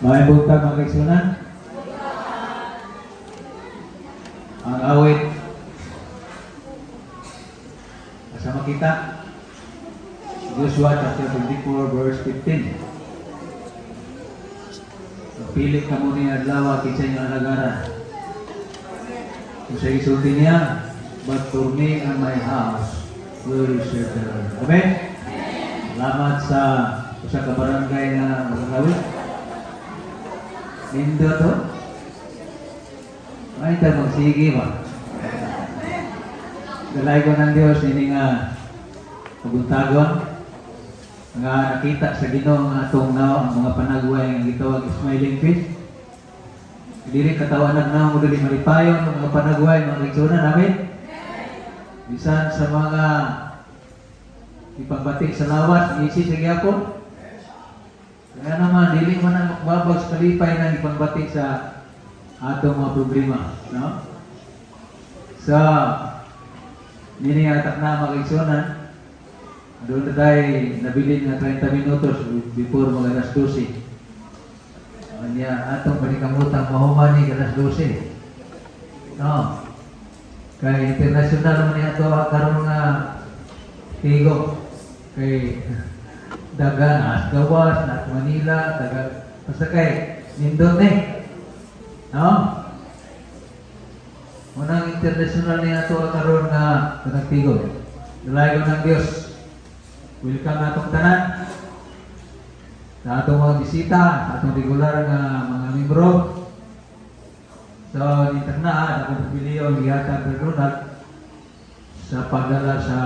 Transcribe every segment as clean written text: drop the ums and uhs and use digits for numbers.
May buntag mga kaigsunan. Ang awit. Kasama kita. Joshua chapter 24 verse 15. Pilit ka mo ni adlaw kinsa yung alagara. Kung sa isulti niya, but for me and my house will serve the Lord. Amen? Salamat sa kabarangay na magkawit. Lindo to. Ay, ito magsige ba? Galay ko ng Diyos, hindi nga pabuntagon. Nga nakita sa Ginoo nga atong ang mga panagway nga gitawag smiling fish. Dili katawanan na mo dili malipayon ng mga panagway mga kaigsunan namin. Bisan sa mga ipagbatik sa lawas, isi sa gyapon. Kaya naman dili man ang makbabag sa kalipay ng ipagbatik sa atong mga problema, no? Sa nini atak na mga kaigsunan. Doon na tayo nabili nga 30 minutos before mga alas 12. Kanya atong panikamutang mahumani alas 12. No. Kaya international naman ito karon nga tigo. Kay dagan Asgawas, Nat Manila, dagan basta kay nindot No? Unang international niya ito karon nga nagtigo. Dalayo ng Dios. Welcome atong tanan sa atong mga bisita, sa atong regular nga mga membro. So, dito na, akong pagpiliyo, hiyata ng Ronald sa pagdala sa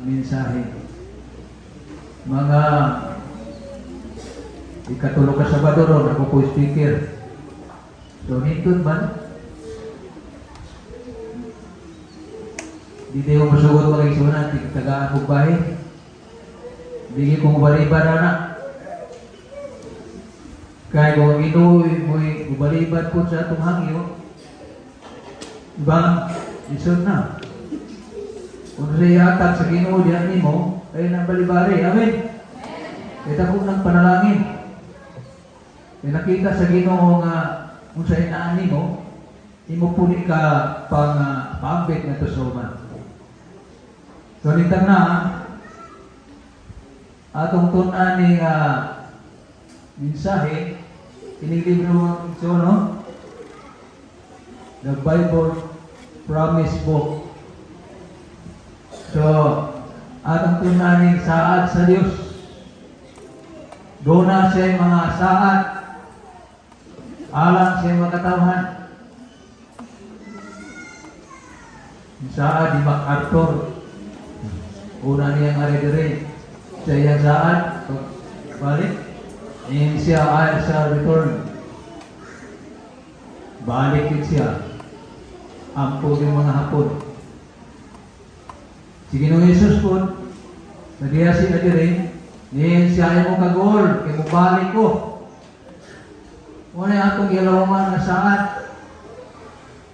mensahe. Mga ikatulog ka Sabado ron, ako po speaker. So, nindun man, di tayo masugot mga isunan, di tagaan mo bahay. Bigi kong baliban na. Kaya kung inuwi mo'y baliban po sa atong hangyo, diba? Isod na. Kung siya atag sa Ginoo diyan nimo, ay nang balibari. Amen? Kita po ng panalangin. Kaya nakita sa Ginoo nga kung sa inaan nimo, imo puli ka pang-ambit na to suman. So, nitang na, atong tunan ni mensahe ining libro ito, no? The Bible Promise Book. So, atong tunan ni saad sa Dios. Dona siya mga saad alang siya mga katawhan. Saad di MacArthur. Una niya nga rin saya saat balik in siya ay sa return balik siya ampo yung mga hapon sige nung Jesus po nagiya siya rin niyan siya ay mo kagol kaya mo balik ko wala atong ilawaman na saat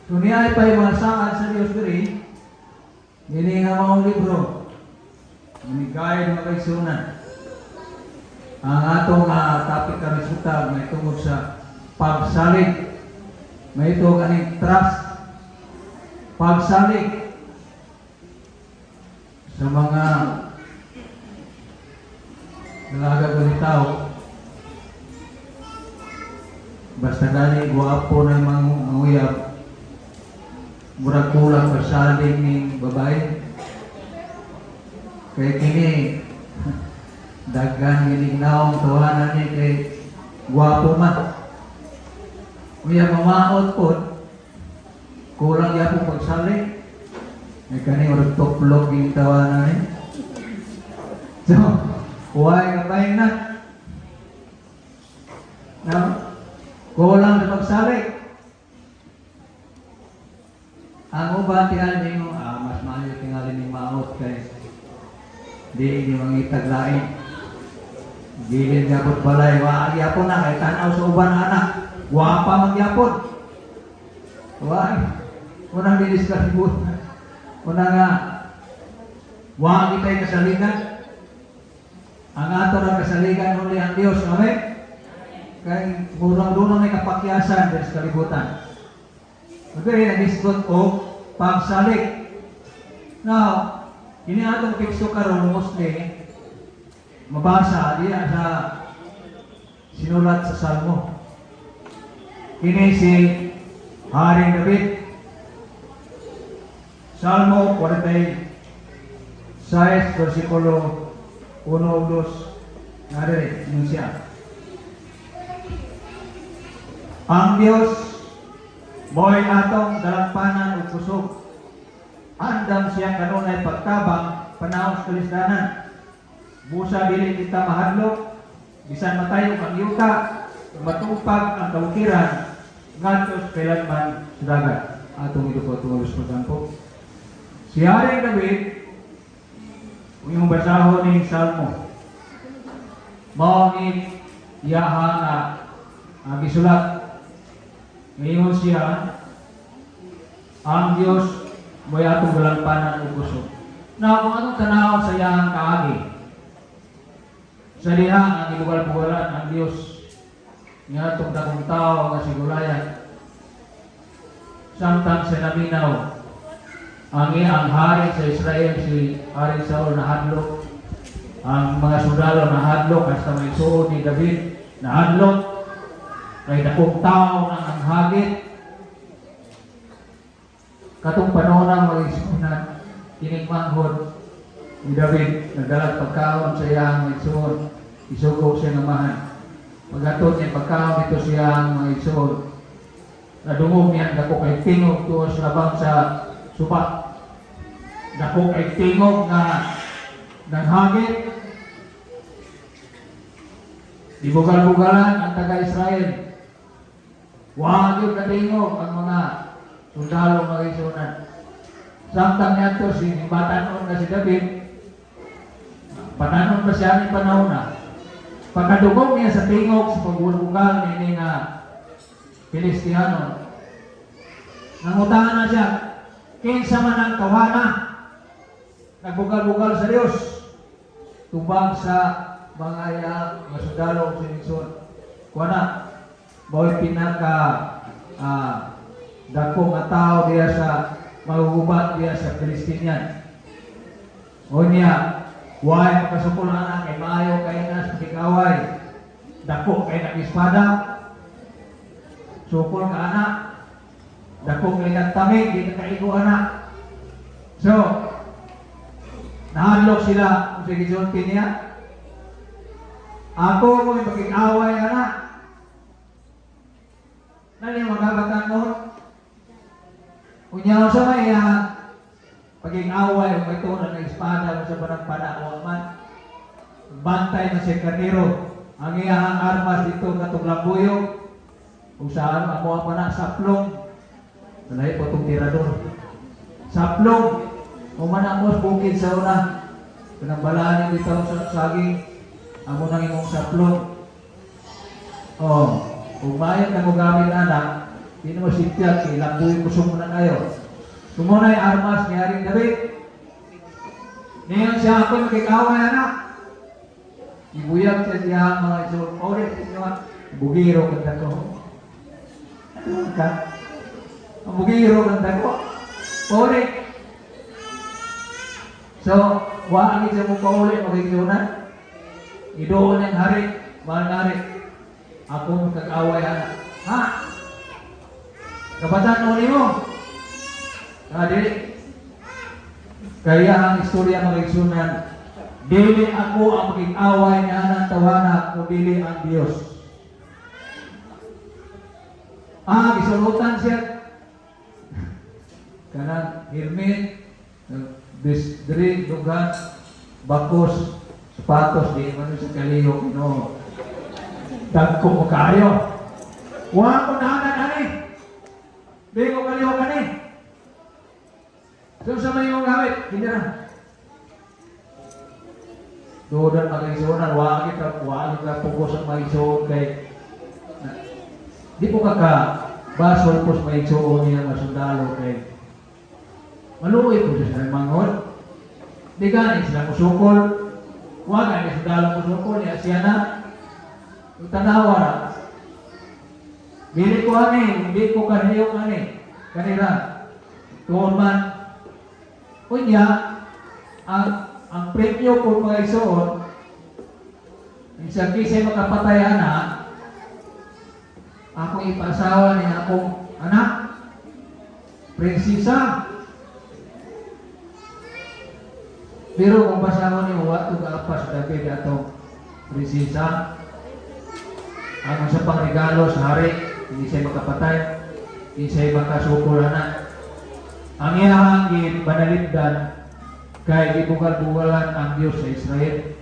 so niya ay pa yung mga saat sa Diyos rin nini nga mga libro Minigay ng mga kaigsunan. Ang atong topic ka resulta may tungkol sa pagsalig. May ito kaning trust. Pagsalig sa mga nalagag ng tao. Basta gani guwapo na yung mga uyab. Murag kulang pagsalig ng babae. Kaya kini dagang ginignaong tawanan niya kay guwapo man. Kuya mamaot po, kulang niya po pagsali. May kani orag toplog yung tawanan niya. So, huwag kapahin na. No? Kulang sa pagsali. Ang uban tingali ninyo, mas maayo tingali ninyo maot kay di nyo mangitag lain. Gilid nga po't balay, waag-yapon na, kahit tanaw sa uban anak, wapa mag-yapon. Wag, unang diniskas po. Unang nga, wag itay kasaligan. Ang ato ng kasaligan huli ang Diyos, amen? kay murang-durang may kapakyasan sa kalibutan. Magkari nag-isgot o pagsalik. Now, ini atong teksto karon mostly mabasa diya sa sinulat sa Salmo. Kini si Haring David. Salmo 46 versikulo 1 o 2. Nari yun siya. Ang Diyos mo'y atong dalagpanan o kusog. Andam siya kanunay pagtabang panahon sa kalisdanan. Busa dili kita mahadlok, bisan matayo ang yuta, matupag ang kaukiran, ngadtos kailanman sa dagat. Atong ito po tumulos pagkampo. Si Haring David, kung yung basahon ni Salmo, mao ni iyaha na gisulat. Ngayon siya, ang Diyos mo'y atong dalagpanan o kusog. Na kung anong tanaw sa iyang kaagi, sa liha ang ilugal-bugalan ang Diyos, niya itong dakong tao nga sigulayan. Samtang sa naminaw, ang hari sa Israel, si Haring Saul na hadlok, ang mga sundalo na hadlok, hasta may suod ni David na hadlok, kay dakong tao ng ang hagit. Katong panahon ng mga isunan, tinigmanghod ni David, nagdalag pagkaon sa iyang mga isuon, isugo siya ng mahan. Pagkatod niya pagkaon ito siyang mga isuon, nadungog niya, dako kay tingog tuos labang sa suba. Dako kay tingog na nanghagit. Dibugal-bugalan ang taga-Israel. Huwag yung natingog ang mga sundalo mga isunan. Samtang niya ito, batanon na si David, pananon pa siya ni panahon na. Pagkadugog niya sa tingog, sa pagbulbugal ni nga Pilistiyano, nangutangan na siya, kinsa man ang kawana, nagbugal-bugal sa Diyos, tubag sa mga sundalo sa Nixon. Kuwana, bawal pinaka dako nga tao diya sa magugubat diya sa Palestinian. O niya, huwag makasukul na anak, kay maayo kay na sa tikaway, dako kay nag-espada, sukul ka anak, dako kay nagtamig, di na kaigo anak. So, nahadlok sila kung sa gisulti niya. Ako mo'y magig-away anak. Nani magabatan mo? Kunyaw sa may paging-away, may tunan ng espada mo sa panagpanakawang man. Bantay na si Kaniro. Ang iyahang armas dito katuglabuyo. Kung saan ako ang panak saplong. Nalay po itong tirador. Saplong. Umanamos bukid sa una. Pinagbalaan dito sa saging. Amo nang imong saplong. Kung mayat na mo gamit anak, hindi mo sityak, ilambuhin mo sumunan kayo. Sumunay armas ni Haring David. Ngayon siya ako magkikaway anak. Ibuyag siya siya mga isulong. Ulit siya, bugiro kanda ko. Ano ka? Ang bugiro kanda ko. Ulit. So, waangin siya mo paulit magkikunan. Idoon ng hari, mahal na hari. Ako magkakaway anak. Ha? Kapatan uli mo. Dili. Kaya ang istorya magigsunan, dili ako ang maging-away niya ng tawanak o dili ang Diyos. Gisulutan siya. Kanang helmet, bisdri, dugan, bakos, sapatos, di man sa kaliho, no. Dagko mo kayo. Huwag ko nahanan ani. Di ko kaliho ka ni. So sa may yung gamit, hindi na. Doon ang mag-isunan, huwag kita pugos ang mag-isuon kay di po basol po sa mag-isuon niya masundalo kay maluoy po siya sa mangon. Di gani sila musukol. Huwag nga sundalo musukol niya siya na tanawa na. Dili ko ani, hindi ko kaniyong ani. Kanira. Tuon man. Kunya, ang premyo ko mga isuon, isang kisay makapatay na, ako ipasawa niya akong anak, prinsesa. Pero kung pasawa niyo, wato kaapas David atong prinsesa, ang sa pangregalo sa hari, hindi siya makapatay, hindi siya makasukol na. Ang iyahang banalipdan, kay gibugal-bugalan ang Diyos sa Israel.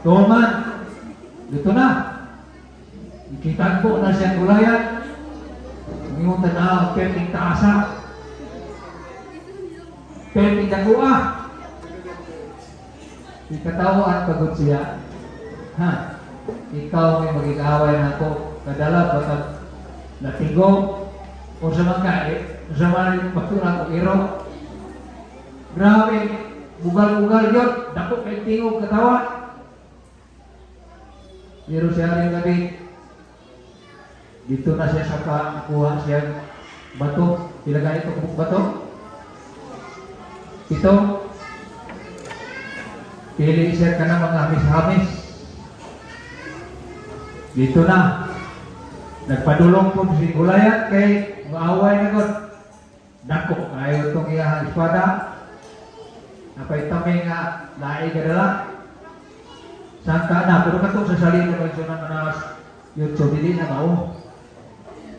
Tuman, dito na. Ikitagpo na siya Goliath. Ngayon tanaw, perting taasa. Perting dagua. Ikatawaan pagod siya. Ha? Ikaw may magigaway na ako. Kadala, bakag natigo. O sa mga sa mga pagturang o iro. Grabe, bugal-bugal yun. Dako kay tingog katawa. Pero siya rin gabi. Dito na siya sa kuha siya bato. Ilagay ito kung bato. Ito. Pili siya ka na mga hamis-hamis. Dito na. Nagpadulong po si Goliath kay maaway na God. Dako kayo itong iyahang espada. Napay tamay nga laay kadala. Sangka na, pero katong sa salita ng sunan na YouTube, hindi na mao.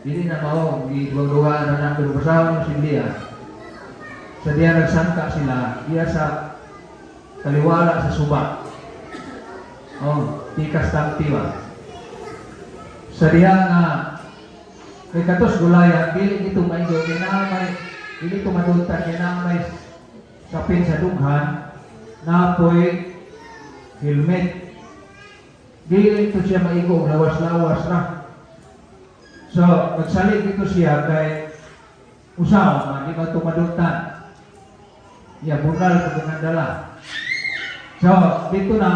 Hindi na mao, giduwa-duwa na na, pero basahan mo si Lia. Sa diya nagsangka sila, diya sa kaliwala sa suba. Tikas tangtiwa. Sa diya nga, kay katos Goliath, dili ito maingo, kinamay, dili ito madunta, kinamay sapin sa dughan, na po'y helmet. Dili ito siya maigo, lawas-lawas na. So, magsalit ito siya kay usaw, di ba ito maduntan? Bunal ito dala. So, dito na,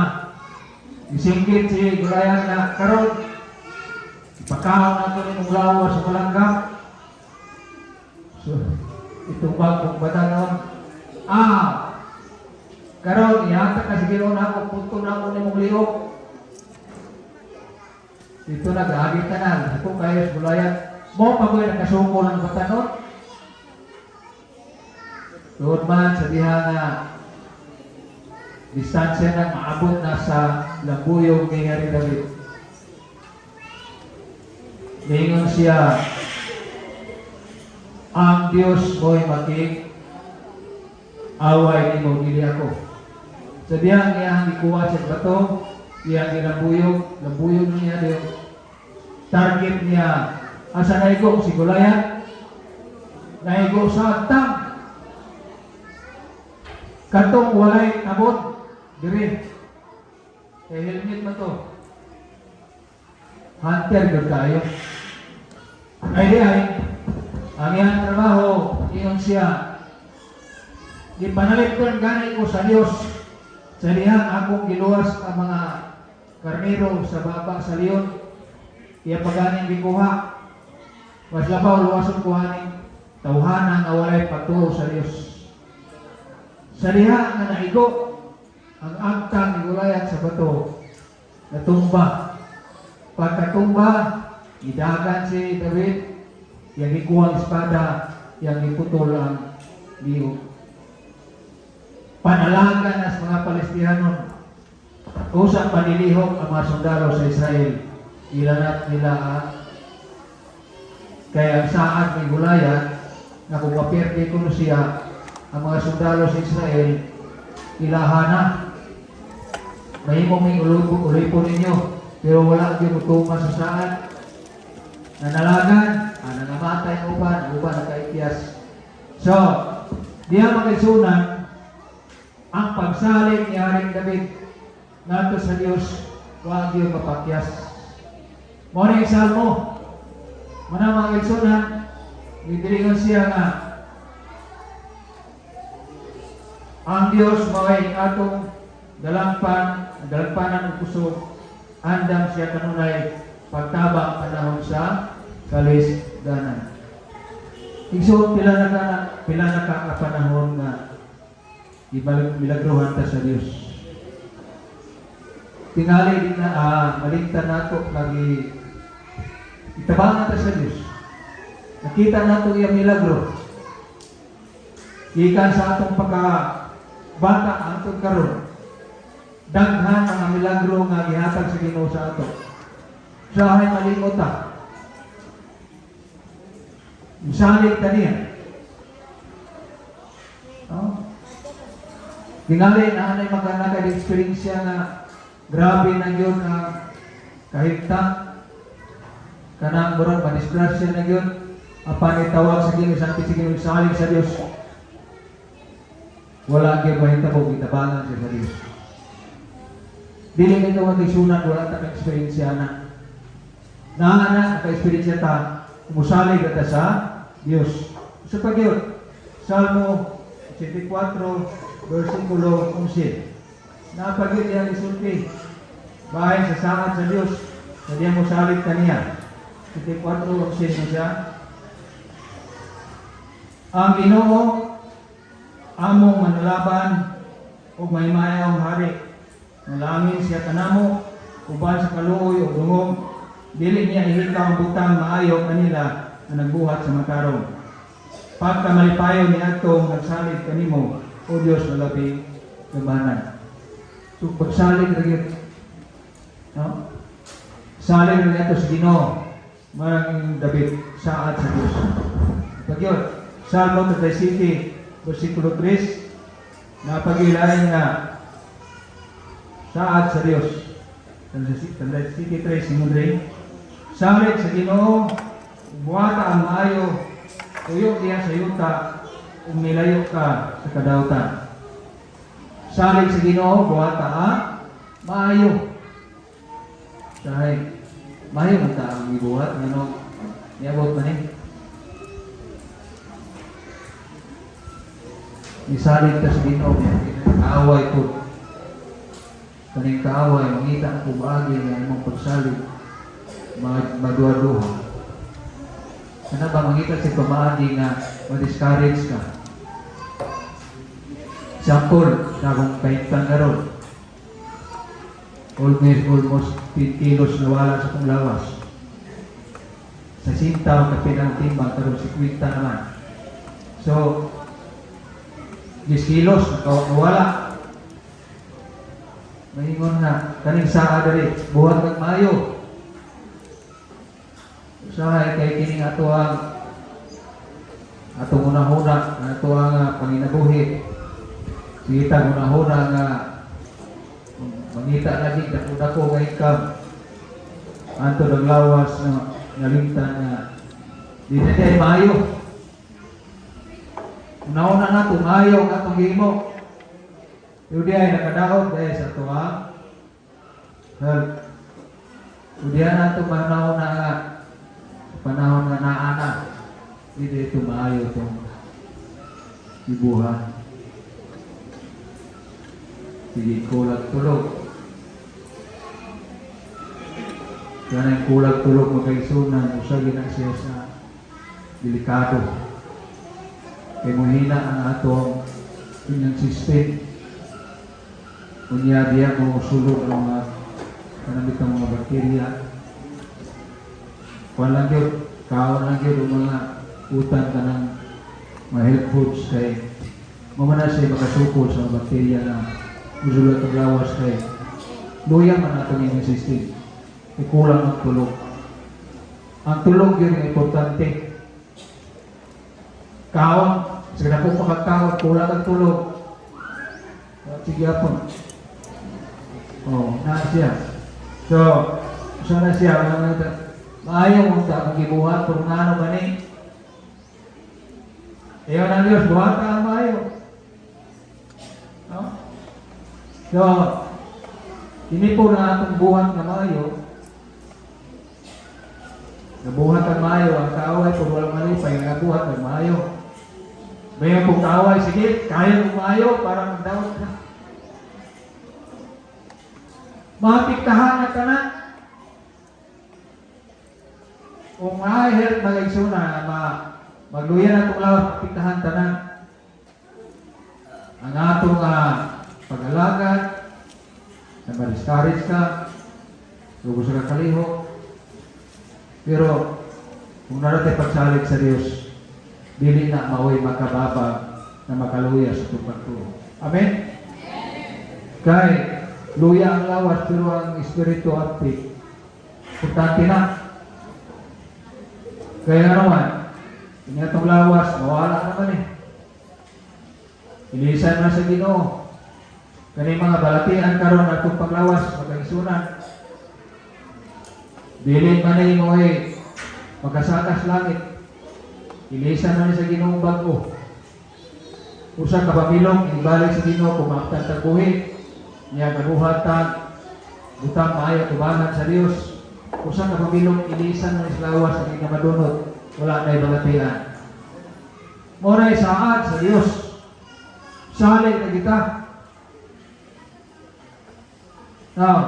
isinggit si Goliath na karon, ipakaw na ito ng lawas sa malanggam. So, itong bagong batanon, karon ihata ka sige na ako punto na ako nimong liok. Dito nag-agit ka na, ako kayo sa Goliath. Mo pa ko'y nakasuko ng batanon. Doon man sa diha nga distansya na maabot na sa lambuyong ni Hari David. Ningon siya, ang Diyos mo'y making away ni mo, dili ako. Sa diyang iyang ikuha sa bato, iyang lambuyog niya yung target niya. Asa naigo si Goliath? Naigo sa tang. Katong walay nabot, diri. Kaya helmet mo to. Hunter gud kayo. Ay, ang iyang trabaho, iyon siya. Ipanalit ko gani ko sa Diyos. Sa dihang akong giluwas ang mga karnero sa baba sa leon. Iya paganing gikuha. Was labaw luwason kuhaning tawhanan nga walay patuo sa Diyos. Sa diha nga naigo ang agtang ni Goliath sa bato. Natumba. Pagkatumba, idagan si David. Yang ikuha ang espada, yang iputol ang liyo. Panalagan as mga Palestinos. Usang panilihok ang mga sundalo sa Israel. Ilanat nila kaya ang saad ni Goliath na kung mapirti ko siya ang mga sundalo sa Israel ilahana. Mahimong may ulipon ninyo pero wala yung utuma sa saad. Nanalagan, nangamatay ang uban nakaipiyas. So, diya magkasunan ang pagsalig ni Haring David nato sa Diyos, huwag Diyos mapakyas. Muna yung salmo, muna mga kagsunan, bibiligan siya nga, ang Diyos maway atong dalangpanan ng puso, andam siya kanunay pagtabang panahon sa kalisdanan. Igsoon pila na kapanahon nga milagruhan ta sa Dios. Tingali din na maligtan nato lagi itabangan ta sa Dios. Nakita nato iya milagro. Ikan sa atong pagkabata atong karon. Daghan ang milagro nga gihatag sa Ginoo sa ato. Sa ay malimot ta. Misalig ta niya. Tingali na anay magkakag-experience nga grabe na yun ang kahigta kanang murag madisgrasya na yun apan itawag sa Ginoo sa Ginoo salig sa Dios wala gyud mahitabo gitabangan sa Dios dili nito magisunan wala ta ka-experience na naka-experience ta musalig ta sa Dios sa pagyud Salmo 84 versikulo 11 napagid yang isulti bahay sa sangat sa Dios na diya mo salit kaniya 24 mo siya ang Ginoo among manlaban ug maymayong hari nalangin siya kanamo uban sa kaluoy ug dungog dili niya ihikaw ang butang maayo kanila na nagbuhat sa matarong pagkamalipayon niadto nagsalig kanimo o Dios na labing labanan. So, pagsalig na yun. No? Salig na ito sa Ginoo. Maraming David, saad sa Diyos. Pag yun, Salmo 37, versikulo 3, napagilain na saad sa Diyos. 37, simundre. Salig sa Ginoo, buhata ang maayo, tuyo diya sa yuta, umilayo ka sa kadautan. Salig sa Ginoo buhata maayo. Dahil maayo man ta ang gibuhat ngano niabot man ni. Misalig ta sa Ginoo kaaway ko. Kaning kaaway mangita ang kubagi nga imong pagsalig maduha-duha. Kana ba mangita si pamaagi nga ma-discourage ka? Example, na kung kaintang karon, almost 10 kilos na wala sa kong lawas. Sa sinta, kapinang timbang, karon 50 naman. So, 10 kilos, nakawala. Mahingon na, kaning saa dali, buhat ng mayo. Usahay kay kining ato ang atong una-una ato ang panginabuhi kita una-una nga mangita lagi dako nga ikam anto ng lawas na nalimtan nga di na tayo maayo una-una na ito maayo ang atong gimo yung di ay nakadaot dahil sa ito ang health yung di na ito una-una nga panahon nga naana hindi ito maayo itong ibuhan sige kulag tulog kaya yung kulag tulog magkaisunan usagin na siya sa delikado kaya muhina ang atong inyong system kunya diya mo sulog ang mga kanamit ng mga bakterya walang yun, kawan lang yun mga utang ka ng mga health foods kay mamana siya makasukol sa bakterya na usulat ang lawas kay luyang man natin yung system ikulang ang tulog yun ang importante kawan sige na po makakawan kulang ang tulog sige apon na siya so sana siya maayaw mong sa akong gibuhat kung ano ba ni ayaw ng Diyos buhat ka ang maayaw no? So hindi po na atong buhat na maayaw nabuhat ang maayaw ang kaaway kung walang malipay nabuhat ang maayaw bayan pong kaaway sige kaya ng maayaw para magdawat ka matiktahan ka na kung ma-help mga igsuna na magluyan ang itong lawas, mapitahan tanan ang atong pag-alagad, na ma-discourage ka, lubos ka kaliho. Pero kung naratay pagsalig sa Diyos, dili na maoy makababag na makaluya sa itong pagtuo. Amen? Kay luya ang lawas pero ang espiritu active. Importante na. Kaya naman, inyatong lawas, mawala naman eh. Ilisan na sa Ginoo. Kani mga balatian karon atong paglawas, magkaisunan. Dili man ay mo ay magkasakas langit. Ilisan na ni sa Ginoong bago. Usa ka pamilong ibalik sa Ginoo kung makaptan tagbuhi. Niya kabuhatan, butang maayo tubanan sa Dios. Usa ka pamilong ilisan na sa lawas sa nga madunot, wala na balatian. Moray saad sa Dios. Salig na kita. Now,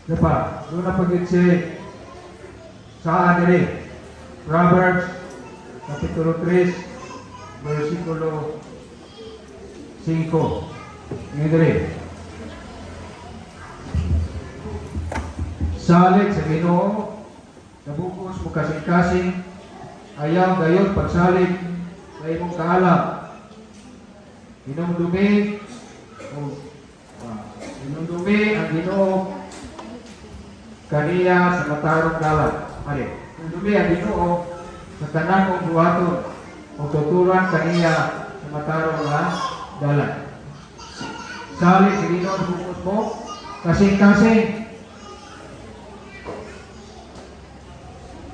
diba? Doon na pag-itsi saan dili? Proverbs, Kapitulo 3, versikulo 5. Ngayon dili. Salig sa Ginoo, nabukos mo kasing-kasing, ayaw gayon pagsalig sa imong kaalam. Inumdumi ang Ginoo kaniya sa matarong dalan. Mali. Inumdumi ang Ginoo sa tanan mong buhaton o tuturan kaniya sa matarong dalan. Salig sa Ginoo bukos mo kasing-kasing.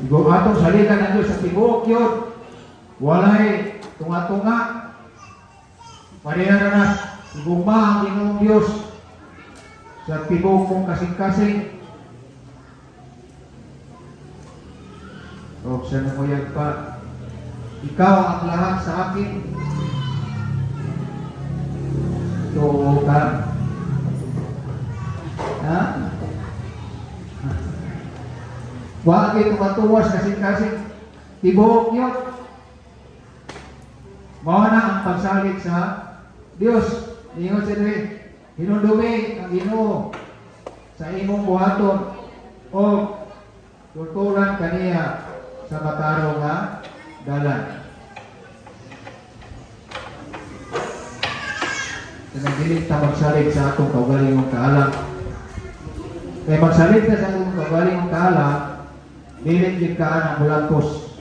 Igo atong saligan ang Diyos sa tibok yun. Walay tunga-tunga. Marina na igugma ang Ginoong Diyos sa tibok mong kasing-kasing. O siya na mo yan pa. Ikaw ang lahat sa akin. Ito ka. Ha? Huwag kayo tumatuwas kasing-kasing tibok yun. Mawa na ang pagsalig sa Diyos. Ingon siya rin, hinundumi ang Ginoo sa imong buhaton o tuturan kaniya sa matarong dalan. Nagdilit na magsalig sa atong kaugalingong kaalam. Kaya magsalig na sa atong kaugalingong kaalam, dilit din ka ang bulantos.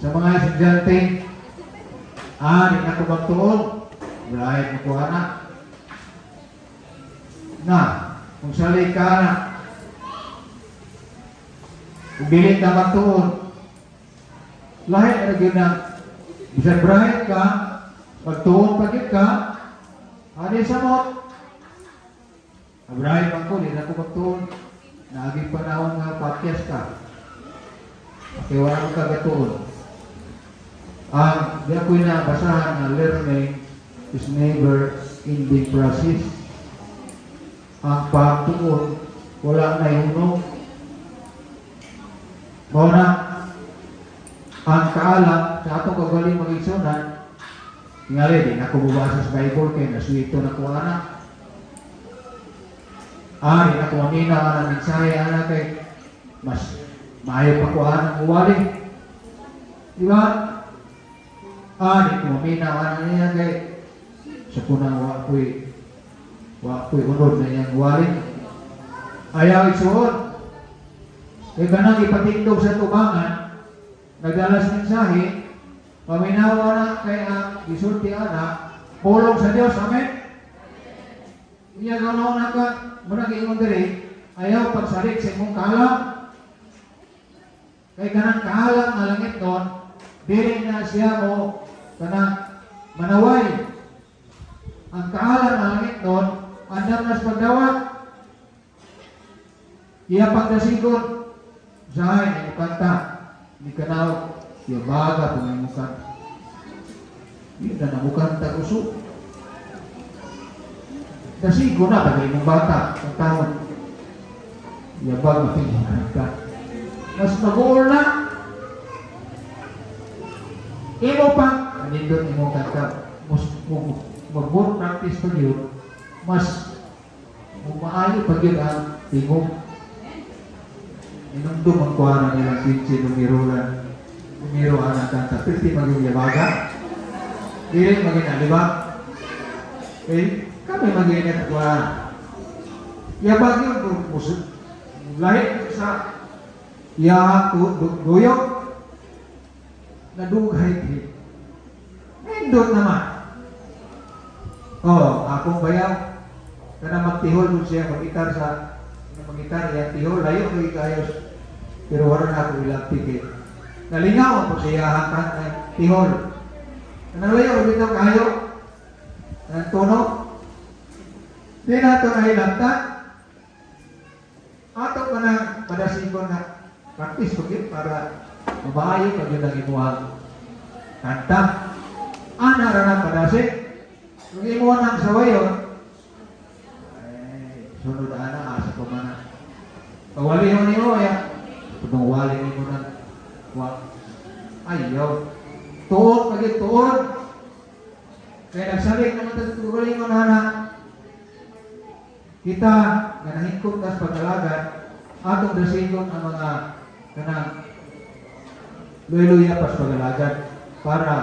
Sa mga estudyante, di na ko magtuon, lahit mo ko anak. Na, kung salig ka anak, kung dilit na magtuon, lahit na yun na, bisan bright ka, magtuon pagit ka, adi sa mo. Bright man ko, di na ko magtuon. Naging panahon nga podcast ka. Okay, wala ko kagatuon. Di ako'y nabasahan na learning is never ending process. Ang pagtuon, wala na iunog. Mauna, ang kaalam sa atong kagaling mag-igsunan, tingali, di na ko bubasa sa Bible kaya naswito na ko anak. Di na ko amina ang mensahe anak kay mas maayo pa ko anak uwali. Di ba? Di ko amina ang anak niya kay sa punang wako'y unod na niyang uwali. Ayaw isuod. Kaya ganang ipatindog sa tubangan, nagdalas mensahe, paminawa na kay ang gisulti anak, pulong sa Diyos, amen? Iya ganoon na ka, muna giingon diri, ayaw pagsalig sa imong kaalam. Kay kanang kaalam na langit doon, dili na siya mo kanang manaway. Ang kaalam na langit doon, andam na sa pagdawat. Iya pagdasigon, sahay na ikanta, ni kanaw, iya baga pangimukan. Iya na namukanta usok. Kasi ko na bagay ng bata, ng taon. yabag matingan ka. Mas mag-uol na. Imo pa, anindot imo kanta, mag-more practice pa yun, mas maayo pa yun ang tingog. Inundong ang kuha na nilang pinsi, numero ang kanta, pwede maging yabaga, dili maging alibag. Okay? Kami maging at kuha. Yabag yun, lahit sa duyok, nadugay din. Nindot naman. Akong bayaw, kana magtihol mo siya, magitar sa, magitar, yan tihol, layo ko ikayos, pero wala na ako ilang tikit. Nalingaw ako siya, hangkan, tihol. Nalayo, dito kayo, ng tono. Di nato na ilagtan. Ato pa na, padasikon na, practice ko yun para mabayo pag yun ang imuhang kanta. Ana na padasik. Kung imuha ng sawayon, sunod ana, asa ko man. Pawali mo niyo, kung wali mo ng ayaw. Tuon, pagit tuon. Kaya nagsalik naman sa tuwali mo na kita, ganahingkot nas pagkalagan, atong dasikon ang mga kanang luya-luya pas pagalagan para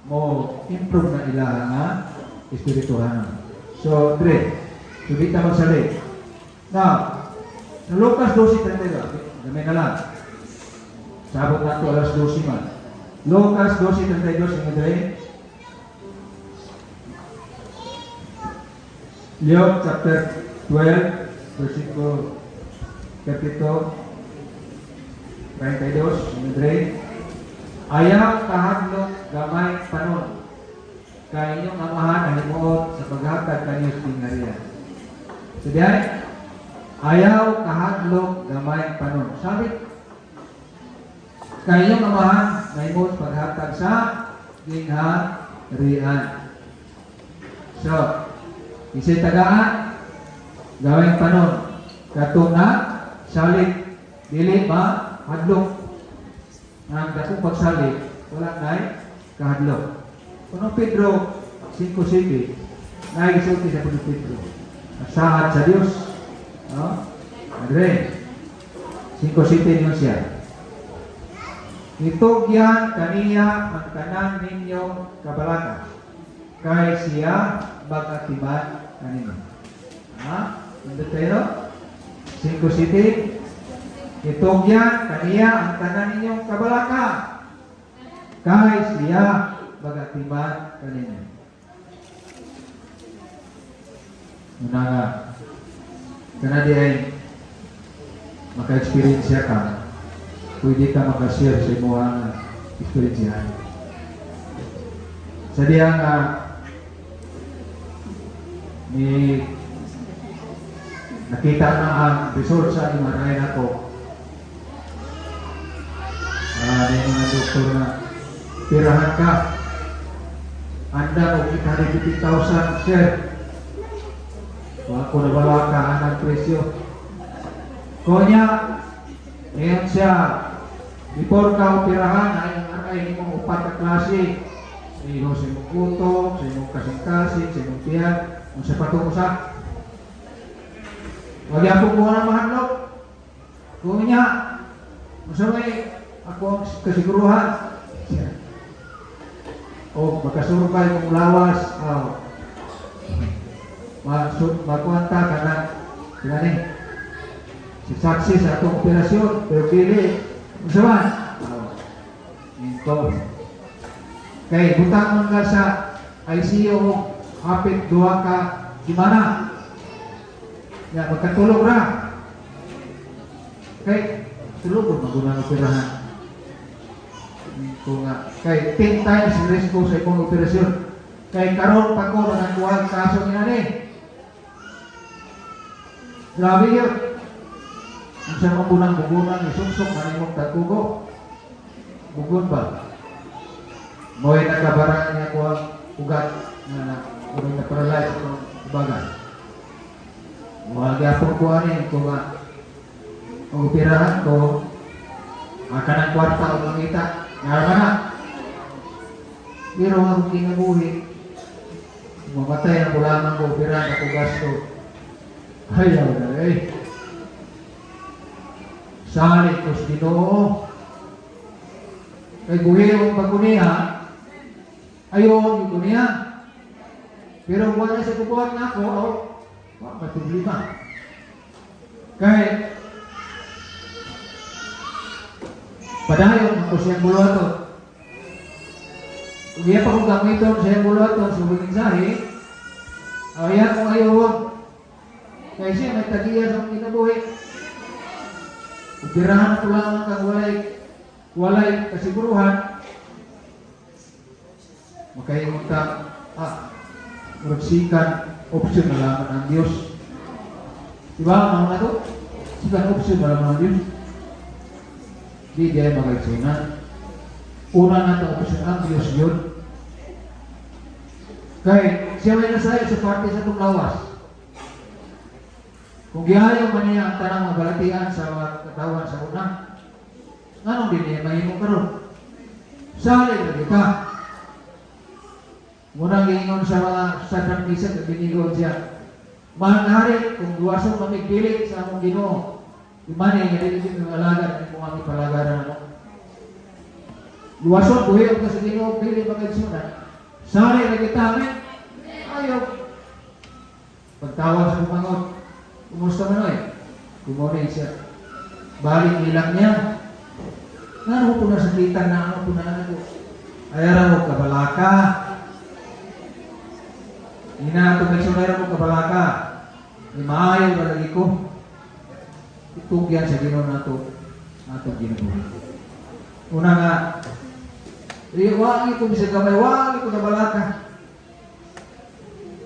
mo improve na ilaha nga espirituhanan. So, Dre, subita magsalik. Now, sa Lucas 12:32, gamay na lang. Sabot na ito alas 12 man. Lucas 12:32, sige Dre. Luke chapter 12, versikulo 32, 32, sige Dre. Ayaw kahadlok gamay panon, kay inyong amahan ang himuot sa paghatag kanyo sa tingharian. So diyan, ayaw kahadlok gamay panon. Sabi, kay inyong amahan ang himuot sa paghatag sa tingharian. So, isa'y tagaan, gawing panon, katong na, salit, dili ba, hadlok. Ang dakong pagsalit, wala na'y kahadlok. Kung Pedro 5:7, naigisulti sa Pedro. Nasahat sa Diyos. Andre, 5:7 yun siya. Itugyan kaniya ang tanan ninyong kabalaka, kay siya mag-atiman kanino. Nandun tayo? 5:7. Itugyan kaniya ang tanan ninyong kabalaka, kay siya mag-atiman kanino. Muna nga, kana di ay maka-experience ka, pwede ka maka-share sa imo ang experience yan. Sa diya nga, ni nakita na ang result sa imarayan ako. May mga doktor na pirahan ka. Anda o 850,000, sir. Kung ako nabala ka ang presyo. Konya, ngayon siya, before ka operahan, ay mong upat na klase. Sa iyo sa imong kutok, sa imong kasing-kasing, sa imong tiyan, kung sa patong-usak. Wag yan po kuha ng mahadlok. Kung niya, masaway, ako ang kasiguruhan. O makasurvay kong lawas. Makuanta ka na. Sila si saksi sa atong operasyon. Pero pili. Masaway. Ito. Kaya butang mo nga sa ICU, hapit duwa ka gimana. Ya, magkatulog ra. Kaya tulog mo magunang operahan. Ito nga. Kaya 10 times risko sa ikong operasyon. Kaya karon pa ko nakakuha ang kaso niya ni. Grabe yun. Ang sa mga bugunang isunsok na nimong tagkugo. Bugun ba? Mo'y nakabarang niya ko ang ugat na unang na-paralyze ng bagan. Huwag yapon ko anin kung o pirahan ko, kanang kwarta o mangita, narama na. Pero ako kinabuhi, mamatay na ko lamang ko, pirahan ako gasto. Ayaw na eh. Salit ko sa Ginoo. Kay buhi ang pagkuniha, ayaw yung kuniha. Pero kung wala sa kubuhan na ako, wala problema. Kaya, padayon ako siyang buluhaton. Kung iya pa kong gamiton siyang buluhaton sa huwag mensahe, ayaw kong ayaw. Kaya siya may tagiya sa kinabuhi. Upirahan ko lang ang walay kasiguruhan. Makaingon ka, magsikan, option na lamang ang Diyos. Diba ang mga ito? Sikan option na lamang ang Diyos. Di dia magagsunan. Una na ito option ang Diyos yun. Kaya siya may nasayo sa parte sa itong lawas. Kung gihayaw man niya ang tanang mabalatian sa katawan sa una, anong din niya mahimong karon? Sali na kita. Munang ingon sa mga sadrang misag at binigon siya, mahal na hari, kung duwasong mamigpilit sa among Ginoo, imani nga din yung alagan, kung aming palagaran ano. Duwasong buhi ka sa Ginoo, pili magagsunan. Sali na kita, amen? Ayaw. Pagtawag sa kumangot, kumusta man ay? Kumunay siya. Balik nilang niya. Ano po nasakitan na ano po na ano? Ayaw mo kabalaka. Hina itong nagsumera mo kabalaka. Maayaw na lagi ko. Itugyan sa Ginoo na ito. Ato Ginoo. Una nga, wangi ko bisa kamay, wangi ko kabalaka.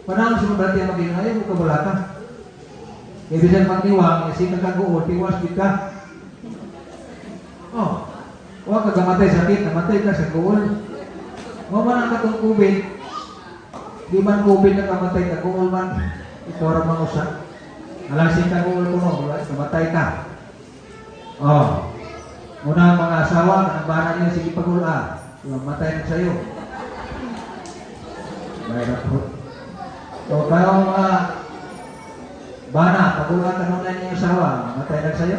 Panahon sa mabalati ang maging ayaw mo kabalaka. Kaya bisan magniwang, kasi nagkaguol, tiwas ka. Huwag ka gamatay sakit, namatay ka sa guol. Huwag man ang katong COVID. Di man COVID na kamatay ka, guol man. Ito orang mga usak. Alasing ka guol ko mo, kamatay ka. Muna ang mga asawa, nabana niya, sige pag-ula. Mamatay na sa'yo. Bayan ako. So, kayo mga bana, pag-ula ka nung na niya asawa, mamatay na sa'yo.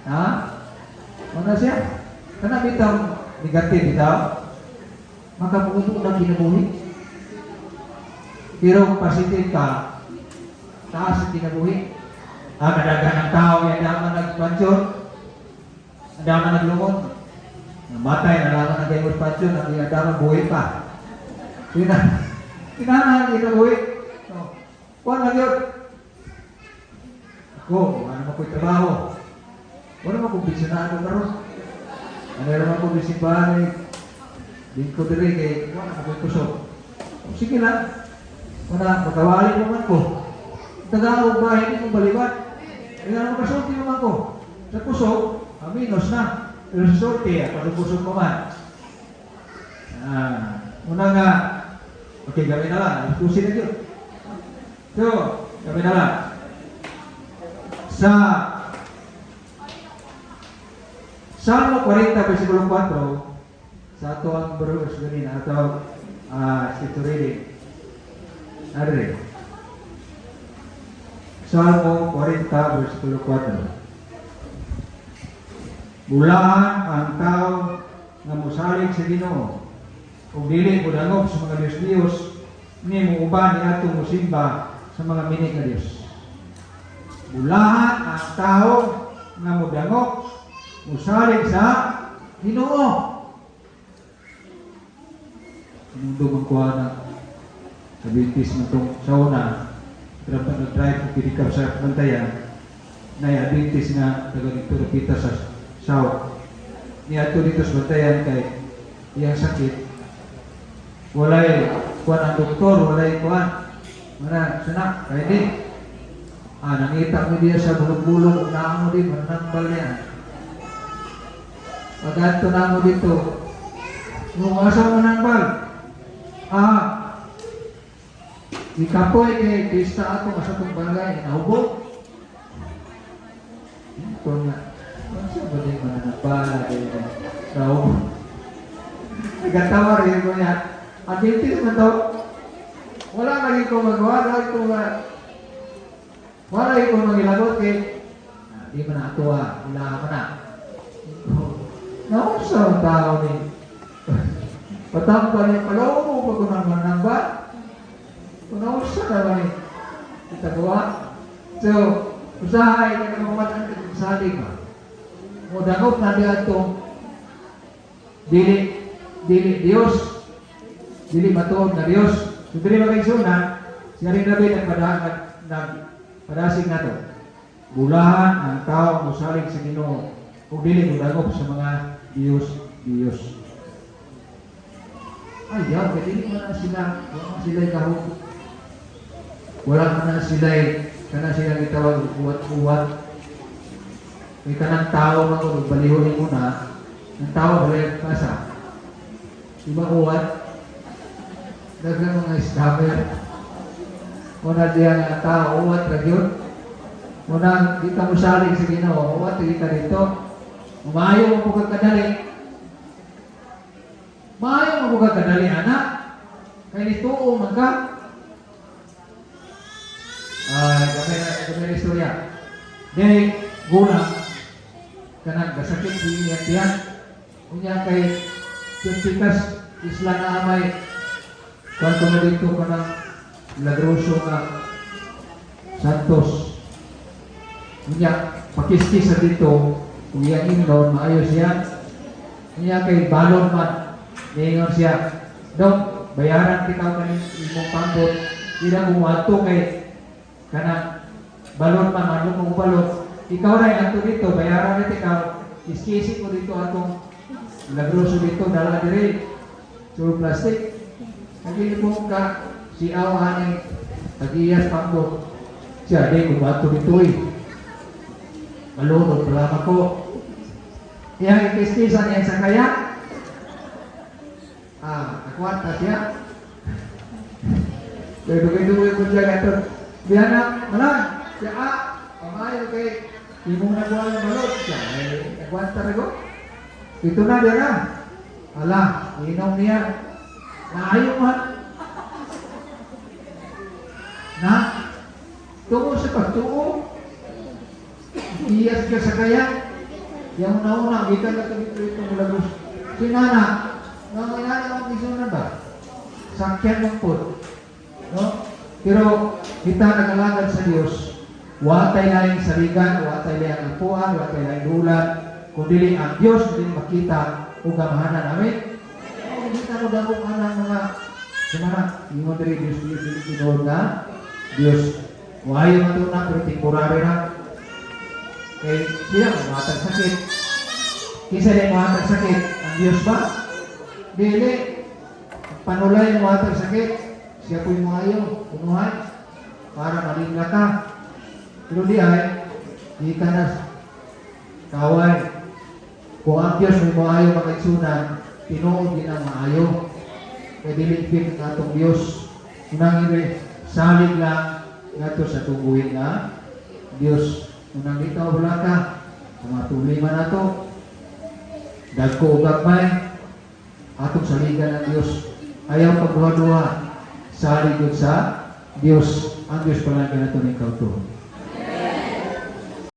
Ha? Ano siya? Kana bitaw, negative bitaw. Makaputo na kinabuhi. Pero kung positive ka, taas ang kinabuhi. Kadagan ng tao, yan naman nagpansyon. Ang naman naglungon. Namatay, nalaman ng gayon pansyon, ang naman buhay pa. Tinanahan kinabuhi. Kuwan lang yun. Ako, ano mo ko'y trabaho? Wala mo kung bisinado karon. Ano naman kung bisimbahan eh. Din ko diri kay wala mo kung kusog. Sige lang. Wala, magkawali mo man ko. Tagaawag ba, hindi mo balibat. Kaya mo kasulti naman ko. Sa kusog, aminos na. Pero sa sulti, ako sa kusog mo man. Una nga, okay, gawin na lang. Ikusin na yun. So, gawin na lang. Sa Salmo 40, versikulo 4, sa ato ang verse ganina, ato scripture reading. Ari. Salmo 40, versikulo 4. Bulaan ang tao nga mosalig sa Ginoo, ug dili mo dangog sa mga Diyos-Diyos, ni mo uban ni ato mosimba sa mga minik nga Dios. Bulaan ang tao nga modangog musalig sa Ginoo. Inundog ang kuha na sa bintis na itong sauna. Pero pag nag-drive ko pinikap sa bantayan, na yung bintis na taga-dito napita sa south. Niya ito dito sa bantayan kay iyang sakit. Walay kuha ng doktor, walay kuha. Mana, sanak, kaya din. Nangita mo diya sa bulong-bulong, unahan mo din, mananambal niya. Pag-ato na mo dito, nung asa mo nangbal, ikapoy kay Krista ato asa itong bagay, nahubo. Kung nga, kung siya ba din mananapala din na tao? Nagkatawa rin ko niya. At hindi naman daw, wala lagi ko magawa, wala lagi ko magilagot kay di man na atuwa, wala ka na. Nausa ang tao ni. Patang pa niya, palaw mo pa ko nang ba? Kung nausa na ba ni? Kita gawa. So, usahay ka na mamatan ka sa ating ba? Mudangop na diyan itong dili Diyos, dili matuod na Diyos. So, dili magkaigsunan, siya rin nabi nagpadasig na ito. Bulahan ang tao musalig sa Ginoo kung dili mudangop sa mga Diyos. Ayaw, kaya dili mo na sila, wala sila'y kahug. Wala na sila'y, kana sila gitawag uwat-uwat. May kanang tao na kung balihon mo na, ang tao balay kasa. Diba uwat? Dagang mga stammer. Muna diyan ang tao, uwat na yun. Muna, kita mo saling sa Ginoo, uwat kita dito. Umayo mo po kadali. Maayo mo po kadali, anak. Kaya nituo man ka. Kami na istorya. Dahil, guna, kanang gasakit diyan. Unya kay Tikas isla na amay kanto mo dito ka ng Milagroso nga Santos. Unya, pakiski sa dito, kung iyang inon, maayos yan. Unya kay balon man, ngayon siya, dong, bayaran kita ka imong pambot, hindi umuwato kay kanang balon man, ano mong balon, ikaw rin ato dito, bayaran rin ikaw, iskisi ko dito atong Milagroso dito, dala diri, sur plastic. Hindi mo ka, si awahan ng tag-iyas pambot, siya di kumato dito eh. Malunod pala ko. Iyang ikistisan niya sa kaya, nakuwanta siya. Kaya dugay-dugay ko siya ito. Biyan na, malang, siya pamayo kay, imong nakuha ng balot. Siya, nakuwanta na ko. Ito na dia na. Ala, inom niya. Naayo man. Na, tungo sa pagtuo. Iyas ka sa kaya. Yang una-una, kita na ito itong lagos. Sinana, nangyayari ang isunan ba? Sakyan ng po. No? Pero kita nagalagad sa Diyos. Watay na yung saligan, watay na yung apuan, watay na yung hulan. Kung dili ang Diyos, dili makita o gamahanan namin. O, kita mo daw kung anang mga semana, yung dari Diyos, Diyos, na Diyos. Wayo na ito na, pero temporary na. Kaya sila, mamatag sakit. Kisa din mamatag sakit, ang Diyos ba? Dili. Panulay mamatag sakit, siya po'y maayo, punuhay, para malingla ka. Pero di ay, di ka na kaway. Kung ang Diyos may maayo makaigsunan, tinuod din ang maayo. Kaya dilipin ng atong Diyos. Unang iri, salig lang nato sa tubuhin na Diyos. Unang dito, wala ka. Kumatuloy man nato. Dagko ugagmay. Atong saligan ng Diyos. Ayaw pagduha-duha. Salig sa Diyos. Ang Diyos palagi nato ng kautuhan.